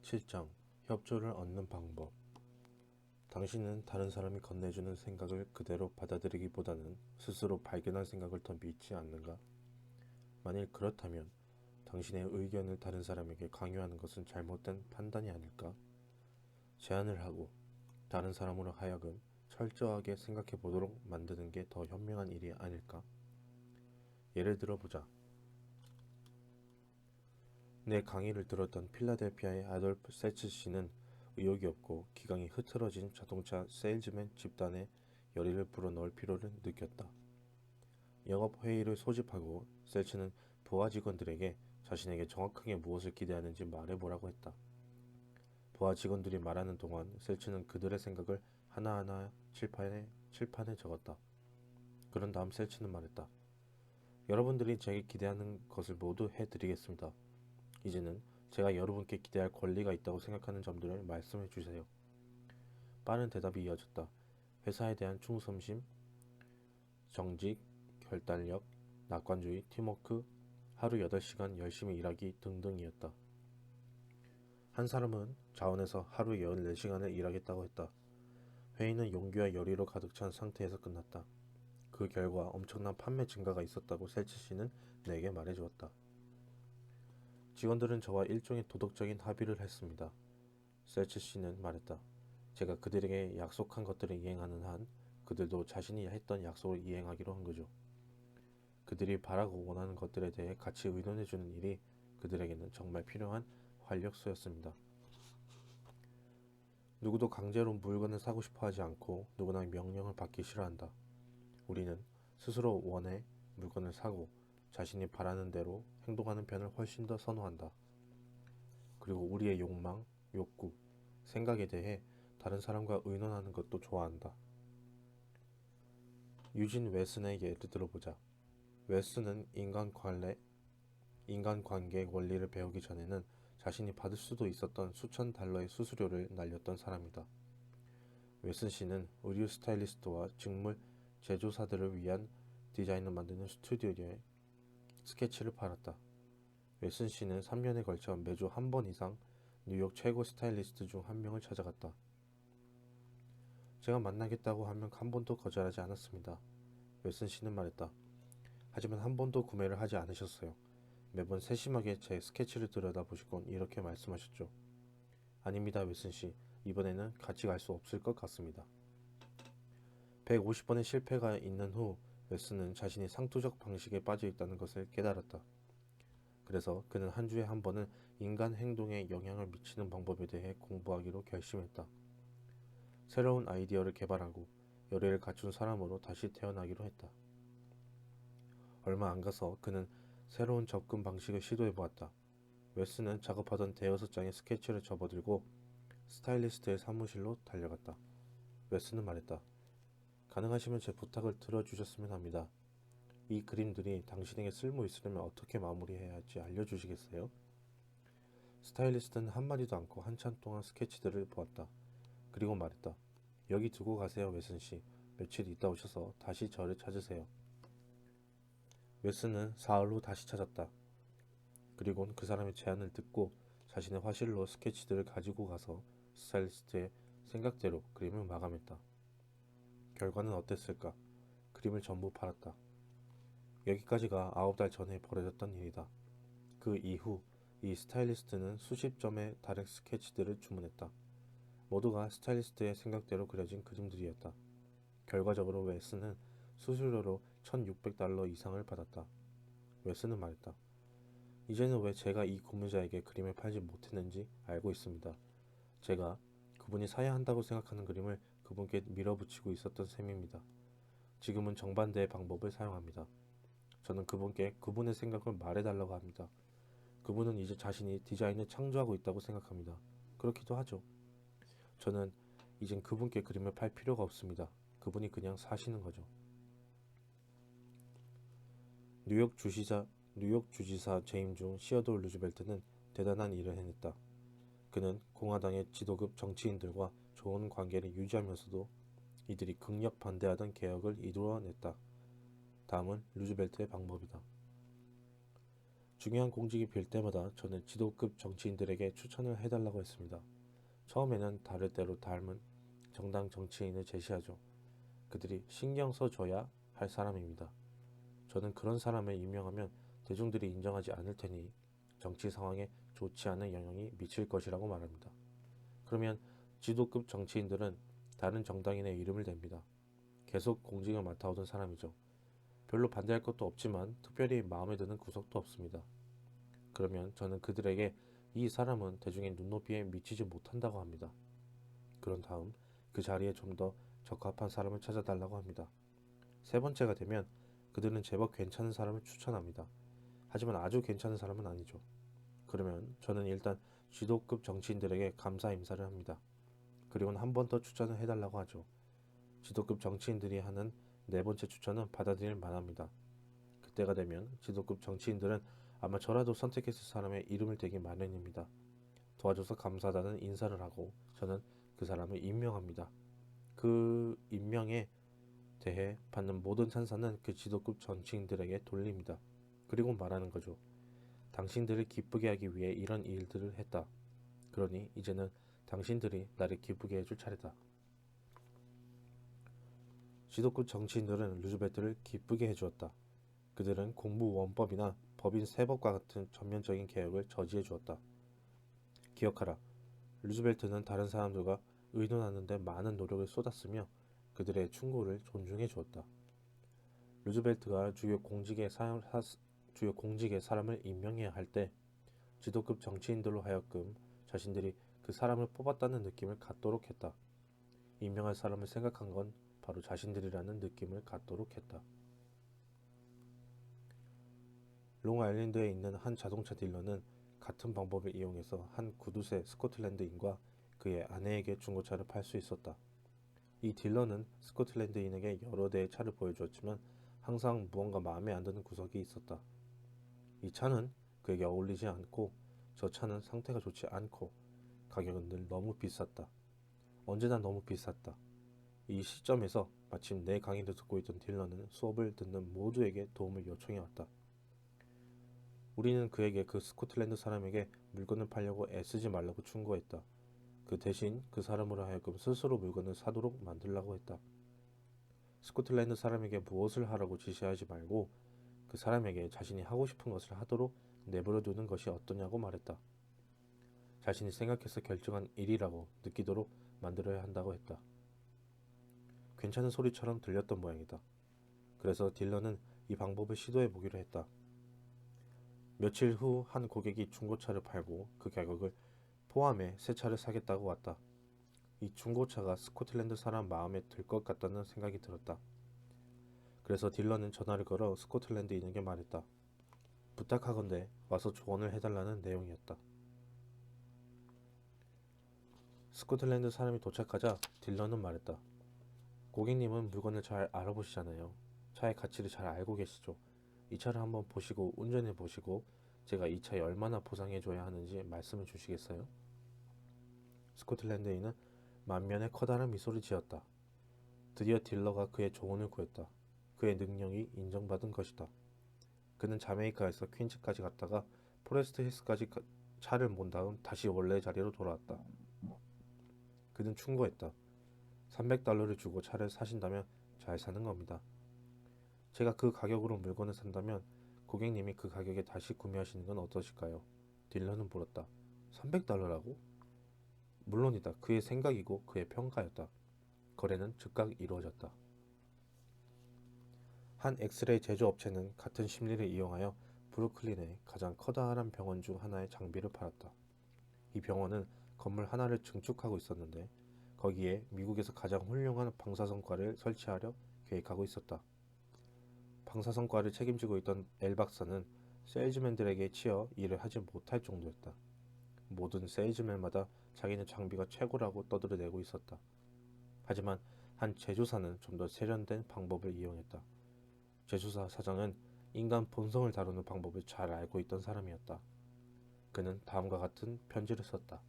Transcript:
7장 협조를 얻는 방법. 당신은 다른 사람이 건네주는 생각을 그대로 받아들이기보다는 스스로 발견한 생각을 더 믿지 않는가? 만일 그렇다면 당신의 의견을 다른 사람에게 강요하는 것은 잘못된 판단이 아닐까? 제안을 하고 다른 사람으로 하여금 철저하게 생각해 보도록 만드는 게 더 현명한 일이 아닐까? 예를 들어보자. 내 강의를 들었던 필라델피아의 아돌프 세츠 씨는 의욕이 없고 기강이 흐트러진 자동차 세일즈맨 집단에 열의를 불어넣을 필요를 느꼈다. 영업회의를 소집하고 셀츠는 부하 직원들에게 자신에게 정확하게 무엇을 기대하는지 말해보라고 했다. 부하 직원들이 말하는 동안 셀츠는 그들의 생각을 하나하나 칠판에 적었다. 그런 다음 셀츠는 말했다. 여러분들이 제게 기대하는 것을 모두 해드리겠습니다. 이제는 제가 여러분께 기대할 권리가 있다고 생각하는 점들을 말씀해 주세요. 빠른 대답이 이어졌다. 회사에 대한 충성심, 정직, 결단력, 낙관주의, 팀워크, 하루 8시간 열심히 일하기 등등이었다. 한 사람은 자원에서 하루 14시간을 일하겠다고 했다. 회의는 용기와 열의로 가득 찬 상태에서 끝났다. 그 결과 엄청난 판매 증가가 있었다고 셀치 씨는 내게 말해주었다. 직원들은 저와 일종의 도덕적인 합의를 했습니다. 셀츠 씨는 말했다. 제가 그들에게 약속한 것들을 이행하는 한 그들도 자신이 했던 약속을 이행하기로 한 거죠. 그들이 바라고 원하는 것들에 대해 같이 의논해주는 일이 그들에게는 정말 필요한 활력소였습니다. 누구도 강제로 물건을 사고 싶어 하지 않고 누구나 명령을 받기 싫어한다. 우리는 스스로 원해 물건을 사고 자신이 바라는 대로 행동하는 편을 훨씬 더 선호한다. 그리고 우리의 욕망, 욕구, 생각에 대해 다른 사람과 의논하는 것도 좋아한다. 유진 웨슨의 예를 들어보자. 웨슨은 인간관계 원리를 배우기 전에는 자신이 받을 수도 있었던 수천 달러의 수수료를 날렸던 사람이다. 웨슨 씨는 의류 스타일리스트와 직물 제조사들을 위한 디자인을 만드는 스튜디오에 스케치를 팔았다. 웨슨 씨는 3년에 걸쳐 매주 한 번 이상 뉴욕 최고 스타일리스트 중 한 명을 찾아갔다. 제가 만나겠다고 하면 한 번도 거절하지 않았습니다. 웨슨 씨는 말했다. 하지만 한 번도 구매를 하지 않으셨어요. 매번 세심하게 제 스케치를 들여다보시곤 이렇게 말씀하셨죠. 아닙니다, 웨슨 씨. 이번에는 같이 갈 수 없을 것 같습니다. 150번의 실패가 있는 후 웨슨은 자신이 상투적 방식에 빠져 있다는 것을 깨달았다. 그래서 그는 한 주에 한 번은 인간 행동에 영향을 미치는 방법에 대해 공부하기로 결심했다. 새로운 아이디어를 개발하고 열의를 갖춘 사람으로 다시 태어나기로 했다. 얼마 안 가서 그는 새로운 접근 방식을 시도해보았다. 웨스는 작업하던 대여섯 장의 스케치를 접어들고 스타일리스트의 사무실로 달려갔다. 웨스는 말했다. 가능하시면 제 부탁을 들어주셨으면 합니다. 이 그림들이 당신에게 쓸모 있으려면 어떻게 마무리해야 할지 알려주시겠어요? 스타일리스트는 한마디도 않고 한참 동안 스케치들을 보았다. 그리고 말했다. 여기 두고 가세요, 웨슨 씨. 며칠 있다 오셔서 다시 저를 찾으세요. 웨슨은 사흘 후 다시 찾았다. 그리곤 그 사람의 제안을 듣고 자신의 화실로 스케치들을 가지고 가서 스타일리스트의 생각대로 그림을 마감했다. 결과는 어땠을까? 그림을 전부 팔았다. 여기까지가 9달 전에 벌어졌던 일이다. 그 이후 이 스타일리스트는 수십 점의 다른 스케치들을 주문했다. 모두가 스타일리스트의 생각대로 그려진 그림들이었다. 결과적으로 웨스는 수수료로 1,600달러 이상을 받았다. 웨스는 말했다. 이제는 왜 제가 이 구매자에게 그림을 팔지 못했는지 알고 있습니다. 제가 그분이 사야 한다고 생각하는 그림을 그분께 밀어붙이고 있었던 셈입니다. 지금은 정반대의 방법을 사용합니다. 저는 그분께 그분의 생각을 말해달라고 합니다. 그분은 이제 자신이 디자인을 창조하고 있다고 생각합니다. 그렇기도 하죠. 저는 이젠 그분께 그림을 팔 필요가 없습니다. 그분이 그냥 사시는 거죠. 뉴욕 주지사 재임 중 시어도어 루즈벨트는 대단한 일을 해냈다. 그는 공화당의 지도급 정치인들과 좋은 관계를 유지하면서도 이들이 극력 반대하던 개혁을 이루어냈다. 다음은 루즈벨트의 방법이다. 중요한 공직이 빌 때마다 저는 지도급 정치인들에게 추천을 해달라고 했습니다. 처음에는 다를 대로 닮은 정당 정치인을 제시하죠. 그들이 신경 써줘야 할 사람입니다. 저는 그런 사람을 임명하면 대중들이 인정하지 않을 테니 정치 상황에 좋지 않은 영향이 미칠 것이라고 말합니다. 그러면 지도급 정치인들은 다른 정당인의 이름을 댑니다. 계속 공직을 맡아오던 사람이죠. 별로 반대할 것도 없지만 특별히 마음에 드는 구석도 없습니다. 그러면 저는 그들에게 이 사람은 대중의 눈높이에 미치지 못한다고 합니다. 그런 다음 그 자리에 좀 더 적합한 사람을 찾아달라고 합니다. 세 번째가 되면 그들은 제법 괜찮은 사람을 추천합니다. 하지만 아주 괜찮은 사람은 아니죠. 그러면 저는 일단 지도급 정치인들에게 감사 인사를 합니다. 그리고는 한 번 더 추천을 해달라고 하죠. 지도급 정치인들이 하는 네 번째 추천은 받아들일 만합니다. 그때가 되면 지도급 정치인들은 아마 저라도 선택했을 사람의 이름을 대기 마련입니다. 도와줘서 감사하다는 인사를 하고 저는 그 사람을 임명합니다. 그 임명에 대해 받는 모든 찬사는 그 지도급 정치인들에게 돌립니다. 그리고 말하는 거죠. 당신들을 기쁘게 하기 위해 이런 일들을 했다. 그러니 이제는 당신들이 나를 기쁘게 해줄 차례다. 지도급 정치인들은 루즈벨트를 기쁘게 해주었다. 그들은 공무원법이나 법인 세법과 같은 전면적인 개혁을 저지해 주었다. 기억하라. 루즈벨트는 다른 사람들과 의논하는 데 많은 노력을 쏟았으며 그들의 충고를 존중해 주었다. 루즈벨트가 주요 공직에 사람을 임명해야 할 때 지도급 정치인들로 하여금 자신들이 그 사람을 뽑았다는 느낌을 갖도록 했다. 임명할 사람을 생각한 건 바로 자신들이라는 느낌을 갖도록 했다. 롱아일랜드에 있는 한 자동차 딜러는 같은 방법을 이용해서 한 구두쇠 스코틀랜드인과 그의 아내에게 중고차를 팔 수 있었다. 이 딜러는 스코틀랜드인에게 여러 대의 차를 보여주었지만 항상 무언가 마음에 안 드는 구석이 있었다. 이 차는 그에게 어울리지 않고 저 차는 상태가 좋지 않고 가격은 늘 너무 비쌌다. 언제나 너무 비쌌다. 이 시점에서 마침 내 강의를 듣고 있던 딜러는 수업을 듣는 모두에게 도움을 요청해 왔다. 우리는 그에게 그 스코틀랜드 사람에게 물건을 팔려고 애쓰지 말라고 충고했다. 그 대신 그 사람으로 하여금 스스로 물건을 사도록 만들라고 했다. 스코틀랜드 사람에게 무엇을 하라고 지시하지 말고 그 사람에게 자신이 하고 싶은 것을 하도록 내버려 두는 것이 어떠냐고 말했다. 자신이 생각해서 결정한 일이라고 느끼도록 만들어야 한다고 했다. 괜찮은 소리처럼 들렸던 모양이다. 그래서 딜러는 이 방법을 시도해 보기로 했다. 며칠 후 한 고객이 중고차를 팔고 그 가격을 포함해 새 차를 사겠다고 왔다. 이 중고차가 스코틀랜드 사람 마음에 들 것 같다는 생각이 들었다. 그래서 딜러는 전화를 걸어 스코틀랜드인에게 말했다. 부탁하건대 와서 조언을 해달라는 내용이었다. 스코틀랜드 사람이 도착하자 딜러는 말했다. 고객님은 물건을 잘 알아보시잖아요. 차의 가치를 잘 알고 계시죠. 이 차를 한번 보시고 운전해 보시고 제가 이 차에 얼마나 보상해줘야 하는지 말씀해 주시겠어요? 스코틀랜드인은 만면에 커다란 미소를 지었다. 드디어 딜러가 그의 조언을 구했다. 그의 능력이 인정받은 것이다. 그는 자메이카에서 퀸즈까지 갔다가 포레스트 힐스까지 차를 몬 다음 다시 원래의 자리로 돌아왔다. 그는 충고했다. $300를 주고 차를 사신다면 잘 사는 겁니다. 제가 그 가격으로 물건을 산다면 고객님이 그 가격에 다시 구매하시는 건 어떠실까요? 딜러는 물었다. $300라고? 물론이다. 그의 생각이고 그의 평가였다. 거래는 즉각 이루어졌다. 한 엑스레이 제조업체는 같은 심리를 이용하여 브루클린의 가장 커다란 병원 중 하나의 장비를 팔았다. 이 병원은 건물 하나를 증축하고 있었는데 거기에 미국에서 가장 훌륭한 방사선과를 설치하려 계획하고 있었다. 방사선과를 책임지고 있던 엘 박사는 세일즈맨들에게 치여 일을 하지 못할 정도였다. 모든 세일즈맨마다 자기네 장비가 최고라고 떠들어대고 있었다. 하지만 한 제조사는 좀 더 세련된 방법을 이용했다. 제조사 사장은 인간 본성을 다루는 방법을 잘 알고 있던 사람이었다. 그는 다음과 같은 편지를 썼다.